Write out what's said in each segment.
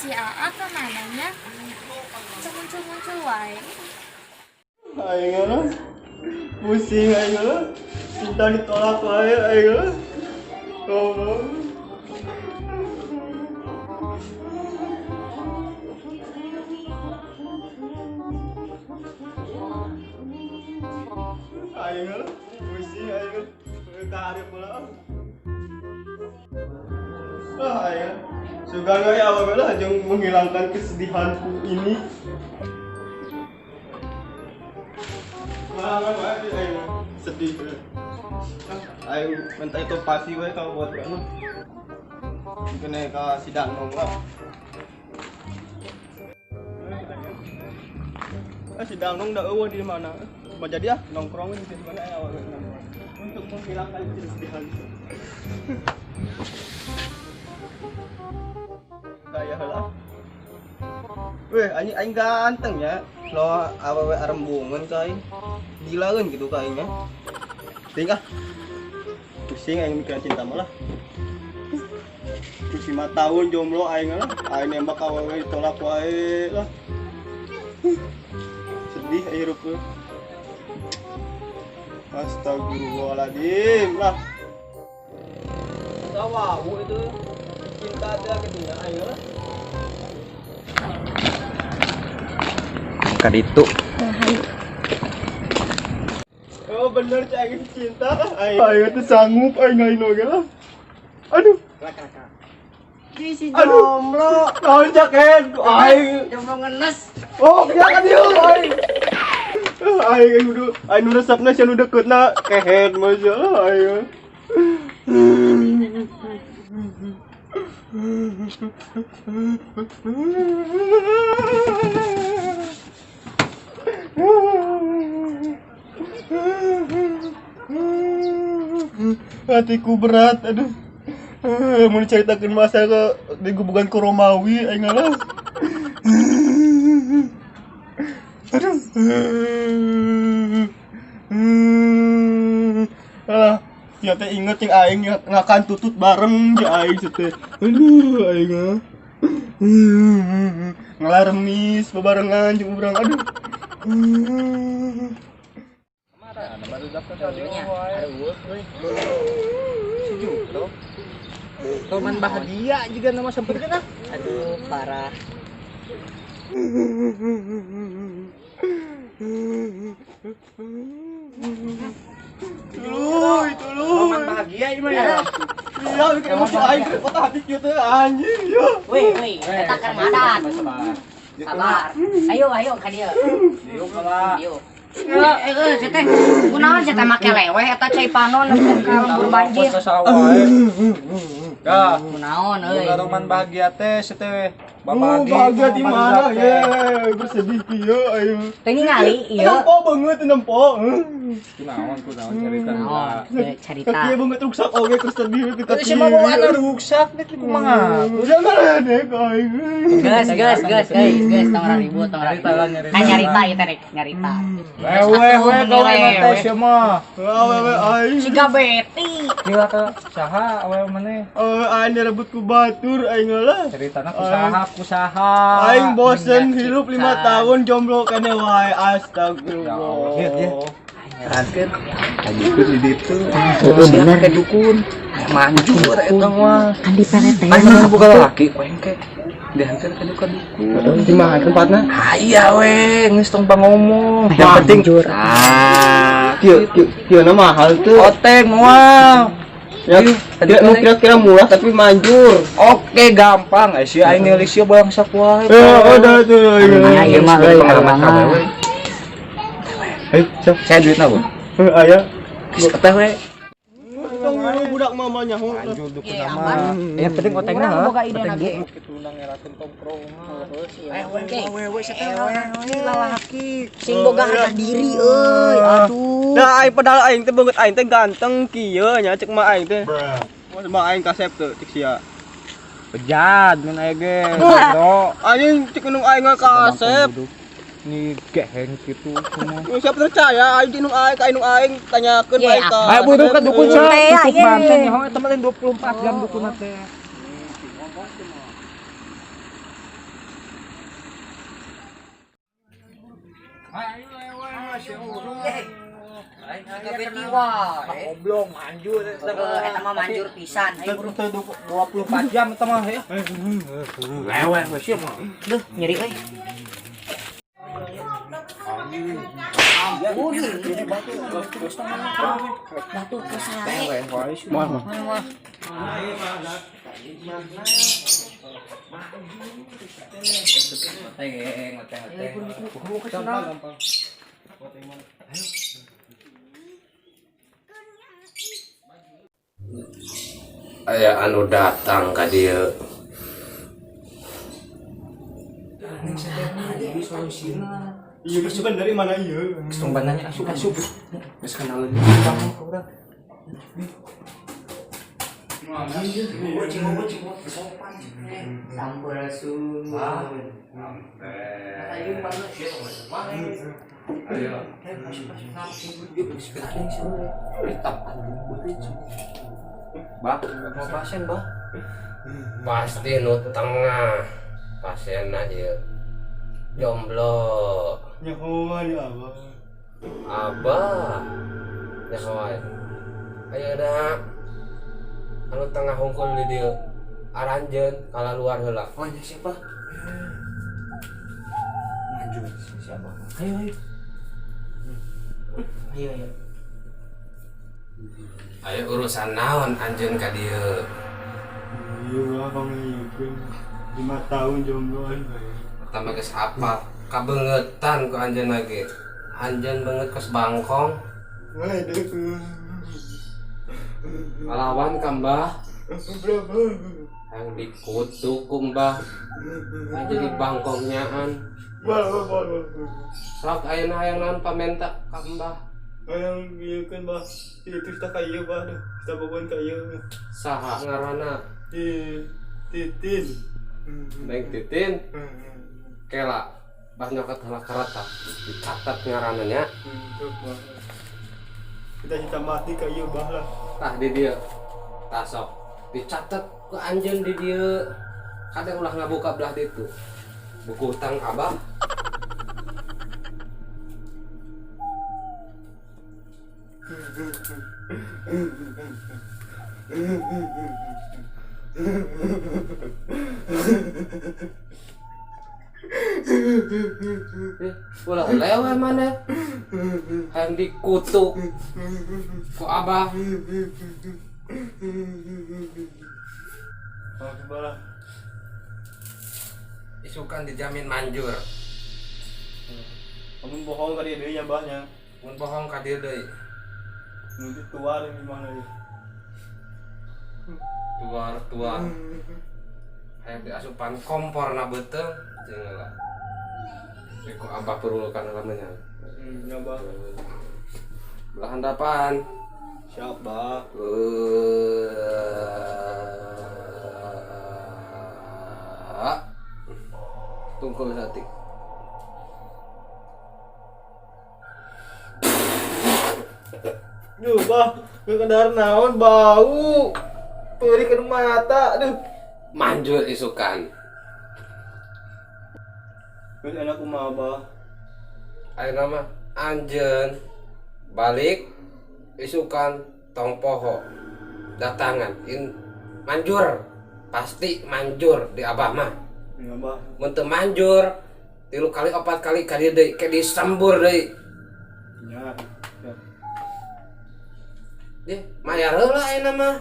Si Aa kemananya? Muncul-muncul wae. Aing lah. Pusing aing lah. Cinta ditolak wae aing lah. Ngomong. Aing lah. Pusing aing lah. Tarik pula. Aing. Segala ya apa jangan menghilangkan kesedihanku ini. Ayo sedih. Ayo minta itu pasti we kalau buat anu. Kene ka sidang lah. Sidang dong dah eueuh di mana? Mau jadi ah nongkrong di mana ya awak untuk menghilangkan kesedihan. Kayak lah. Weh, aing ganteng ya. Lo awewe arembungan kai. Gila kan gitu kayaknya. Tinggal. Pusing aing mikir cinta malah. 5 tahun jomblo aing lah. Aing nembak awewe ditolak wae lah. Sedih hirup tuh. Astagfirullahaladzim lah. Tahu itu cinta ada kedua aing lah. Kan itu. Oh bener cak cinta. Ayo tuh sanggup aing oge lah. Aduh. Ki si jomblo. Naon cak aing. Jomblo ngenes. Oh, ya kan yuk aing. Aing udah aing nu resepna sia nu deketna kehet masalah ayo. Hatiku berat, aduh. Mau diceritakan masa ke di hubungan ke Romawi, aing lah. Aduh. Alah, ya teh inget yang aing ngakan tutut bareng di aing teh. Aduh, aing ah. Ngelaremis bebarengan jeung urang, aduh. Baru dapat adunya. Teman bahagia juga nama sempurna kan? Aduh, parah. Itu lu. Teman bahagia ini mah ya. Iya, bikin emosi aing ke kota hati kieu teh anjing ya. Wih, kita kan madan. Sabar. Ayo ka dieu. Yuk kalah. Yuk. Teh kunaon teh make leweh eta cai panon ka lembur banjir. Ya, Kunaon euy. teman bahagia teh teh. Bahagia di mana ye? Bersedih kieu ayo. Teh ningali ieu. Nempo banget nempo. Kunaon cerita. Naon? Carita. Kieu banget ruksak oge keur sedih kita. Teu mah bawa ruksak nih kumaha. Jangan deh aing. Geus, tong ribut, tong ribut. Kan nyarita ieu teh nyarita. Wewe gawe teh sia mah. Awewe aing. Siga beti. Gila ka saha awewe maneh. Aing direbut ku batur aing lah. Ceritana kusaha. Aing bosen hidup 5 tahun jomblo kene wae astagfirullah. Angker. Lanjutkeun di ditu. Bener ke dukun. Manjur eta mah. Kan di PRT. Aing boga laki wengke. Dihantar ke dukun. Di mana tempatna? Aya we, geus tong ngomong. Yang penting Kieu na mahal tuh. oteng moal. Ya, nu kira-kira murah tapi manjur. Oke, gampang. Si aing ngeuli sia bangsa wae. Ada tuh. Ya ieu mah euy banget. Saya duitna, Bu. Aya. Teh we. Tong budak mamanya ho. Lanjut dukun Iya, nama. aman. Yang penting otengna Urang ha. boga ide nage. Kitu undang ngerakeun tongkrongan. Wewe lalaki sing boga harga diri euy. Aduh. Nah, aing padahal aing teh banget aing teh ganteng kieu nya cek mah aing teh. Mah aing kasep teh cek sia. Bejat mun aya ge. Bro. Anjing cek nu aing kasep. Ni geheng kitu semua. Siapa percaya aing nu aing tanyakeun Ye, aing ka. Ayo butuh ka dukun Teh, sa. ye. Banten nyaho eta mah 24 jam dukun teh. Ayo lewat masih urung. Aing beti wae. Goblok manjur. Eta mah manjur pisan. Aing urung 24 jam eta mah ya. Lewat we siap. deuh nyeri euy. Batu kesare. Mah. Gampang. Aya anu datang ka dieu. Iya kesukaan dari mana iya? Sumbangannya asup. Geus kenal lagi. Bah, mau pasien, Bah. Pasti nu tengah pasienna ieu jomblo. Nyahoan ya abah. Abah nyahoan ayeuna anu tengah hungkul di dieu aranjeun kala luar heula. Oh, nya siapa? Maju siapa? Ayo. Ayo urusan naon anjeun ka dieu? Iya lah pangiyeukeun 5 tahun jombloan. Pertama geus apa? Kabeungetan ku anjeun lagi. Anjeun beungeut kos bangkong. Waduh. Ngalawan ka Mbah. Berapa? Yang dikutuk ku Mbah. Yang jadi bangkongnyaan. Sok ayeuna hayang naon pamenta ka Mbah. Ayang ngiyeukeun bah. Itu kita kaya bah. Kita bawa kaya. Saha ngaranna? Titin. Neng Titin. Kela bah nyokot heula karata. Dicatat ngaranna nya. Kita mati kaya bah lah. Tah di dieu. Tah sok dicatat ku anjeun di dieu. Kadang ulah ngabuka belah ditu. Buku hutang Abah. Ulah lewat mana? Yang dikutuk ku Abah. Alhamdulillah. Isukan dijamin manjur. Kamu bohong ka dia deui nya bahnya. Mun bohong ka dieu deui. Nanti tua di mana ya? Tuar. Hayang diasupan komporna beuteung jeung heula. Ku Abah perulukan namanya. Ya bah. Belah handapan. Siapa? Tungkul hati. Duh, bah, kendar naon bau. Perih ke mata, aduh. Manjur isukan. Wis enak kumaha, bah. Ayeuna mah anjeun balik isukan tong poho datangan manjur pasti manjur di Abah mah. Ya, bah. Mun teu manjur 3 kali 4 kali ka dieu deui ke disembur deui. Ya. Ye, mayar heula ayeuna mah.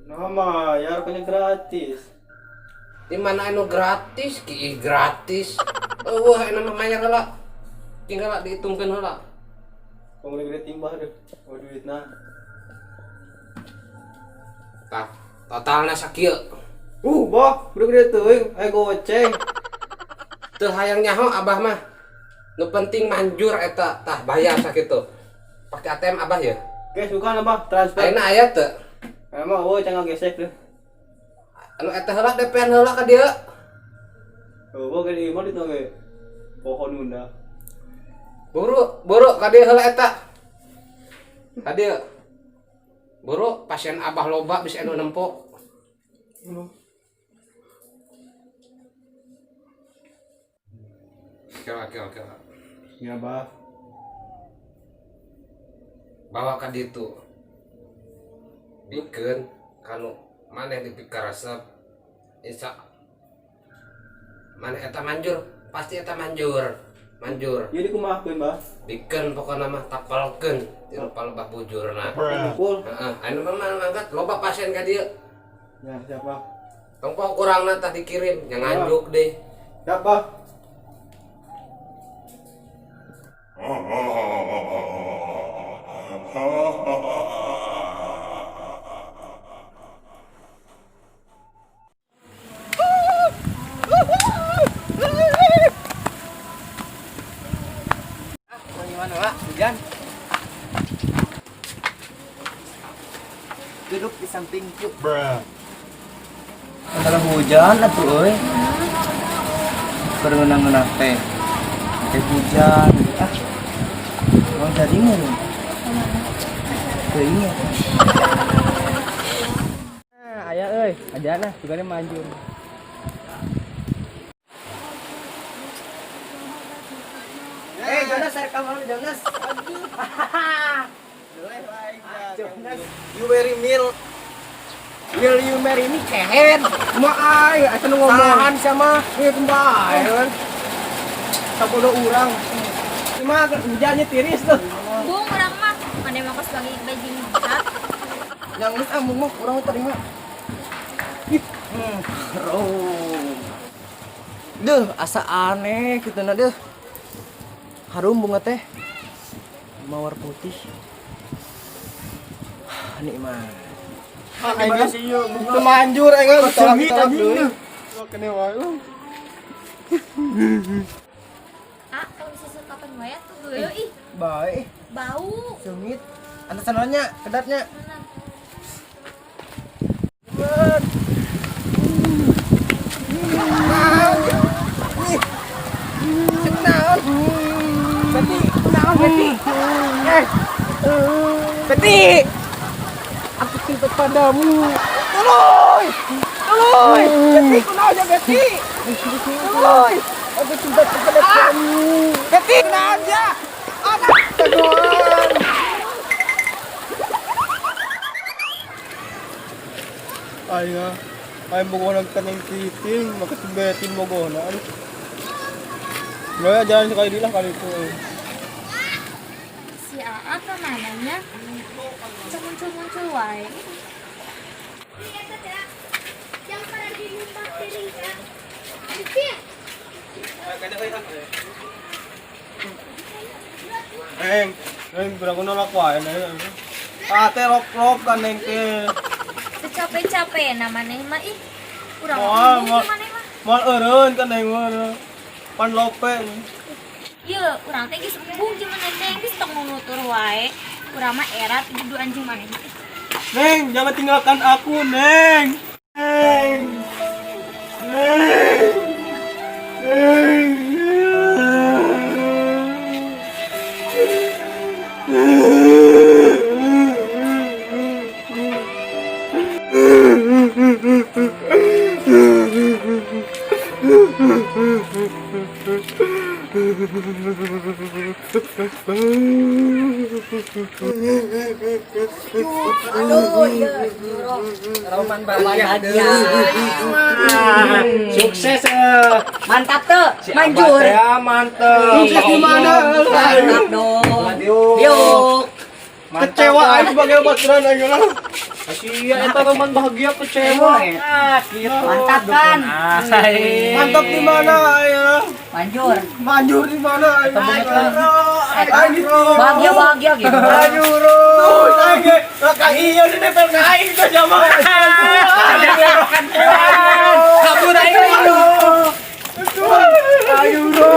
Nama, ya harganya gratis. Di mana anu gratis ki gratis. Wah, ayeuna mah mayar heula. Tinggal dihitungkeun heula. Kamu gede timbah deh. Oh, duitna. Tah, totalna sakieu. Bah, udah gede teuing, aya goceng. Teu hayang nyaho Abah mah. Nu penting manjur eta tah bayar sakitu. Pake ATM Abah ya. Oke, suka Bah, transfer. Ayeuna aya teu? Emang eueuh cenah gesek deh. Anu eta heula DP-an heula ka dieu. Eueuh gede imah ditu ge. Pohon unda. Buru ka dieu heula eta. Ka dieu. Buru pasien Abah loba bisa anu nempo. Kira. Ya, Bah. Bawa ka ditu. Bikin kanu maneh dipikir resep. Isa maneh eta manjur, pasti eta manjur. Jadi kumahakeun, Bah? Bikin pokoknya mah tapalkeun di rupa lebah bujurna. Pukul. Heeh, anu mah mangkat loba pasien ka dieu. Ya, siapa? Tongpo kurangna tah dikirim, yang nganjuk deh. Siapa? Gimana, Pak? Hujan? Duduk di sampingku. Kalau hujan atuh euy. Berenang-renang teh. Teh hujan. Mau jadi mun. Keinget. Ayah euy, ajana juga manjur. Jonas, saya kamar Jonas. Jonas, you very meal. Will you marry me? Kehen. Kumaha aya atuh ngomongan sama ieu kembae kan. 10 urang. Imah hujannya tiris tuh. Bung, orang mah mana mau kos bagi baju cat. Yang geus amung mah urang terima. Duh, asa aneh kitu na deuh. Harum bunga teh. Mawar putih. Nikmat. Aing sih ieu teu manjur aing ditolak deui. Kene wae. Ah, kalau bisa kapan wae tuh gue ih Baik, bau. sengit. Anda sananya, kedatnya. Beti, aku cinta padamu. Tolong, Beti, kunaon aja Beti. Tolong, aku cinta kepada kamu. Beti, kunaon aja. Aduh, Ay bogo nagtanong titing, makasibetin mo go na. Gaya jalan sekali dilah kali itu. Si Aa kemananya? Muncul-muncul wae. Neng, berang nolak wae na. Ate rok kan neng ke. Capek-capek namanya mah ih. Kurang Mal, ngomong mana mah. mal eureun kan neng mah. Pan lope. Ieu, urang teh geus embung gimana teh geus tong nutur wae. Urang mah erat dudu anjing maneh. Neng, jangan tinggalkan aku, Neng. Neng. Neng. Neng. Aduh, iya, roman bahagia. sukses Mantap tuh, manjur. ya mantep. Sukses di mana? Mantap dong. Yuk. Yuk. Kecewa aing sebagai baturan aing lah. Sia eta roman bahagia kecewa. Mantap kan? Mantap di mana aing? Manjur. Manjur di mana aing? Aing gitu. Bahagia gitu. Manjur. Tuh, aing kakak iya di nempel ka aing teh sama. Kabur aing. Ayo bro.